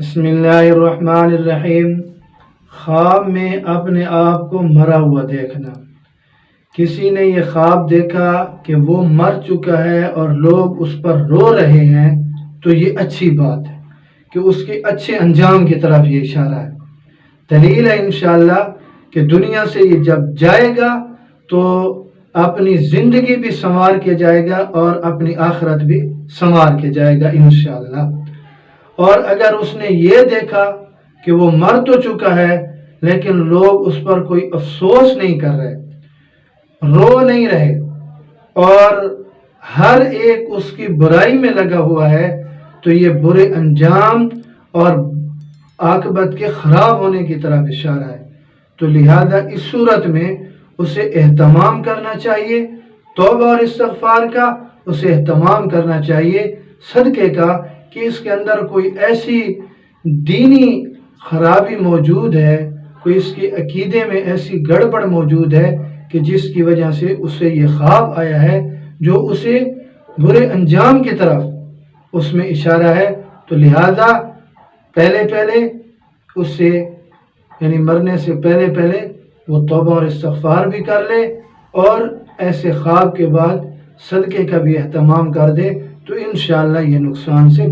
بسم اللہ الرحمن الرحیم۔ خواب میں اپنے آپ کو مرا ہوا دیکھنا۔ کسی نے یہ خواب دیکھا کہ وہ مر چکا ہے اور لوگ اس پر رو رہے ہیں تو یہ اچھی بات ہے کہ اس کے اچھے انجام کی طرف یہ اشارہ ہے۔ دلیل ہے انشاءاللہ کہ دنیا سے یہ جب جائے گا تو اپنی زندگی بھی سنوار کے جائے گا اور اپنی آخرت بھی سنوار کے جائے گا انشاءاللہ۔ اور اگر اس نے یہ دیکھا کہ وہ مر تو چکا ہے لیکن لوگ اس پر کوئی افسوس نہیں کر رہے، رو نہیں رہے اور ہر ایک اس کی برائی میں لگا ہوا ہے، تو یہ برے انجام اور عاقبت کے خراب ہونے کی طرف اشارہ ہے۔ تو لہذا اس صورت میں اسے اہتمام کرنا چاہیے، توبہ اور استغفار کا اسے اہتمام کرنا چاہیے، صدقے کا، کہ اس کے اندر کوئی ایسی دینی خرابی موجود ہے، کوئی اس کے عقیدے میں ایسی گڑبڑ موجود ہے کہ جس کی وجہ سے اسے یہ خواب آیا ہے جو اسے برے انجام کی طرف اس میں اشارہ ہے۔ تو لہذا پہلے اس سے یعنی مرنے سے پہلے وہ توبہ اور استغفار بھی کر لے اور ایسے خواب کے بعد صدقے کا بھی اہتمام کر دے، تو انشاءاللہ یہ نقصان سے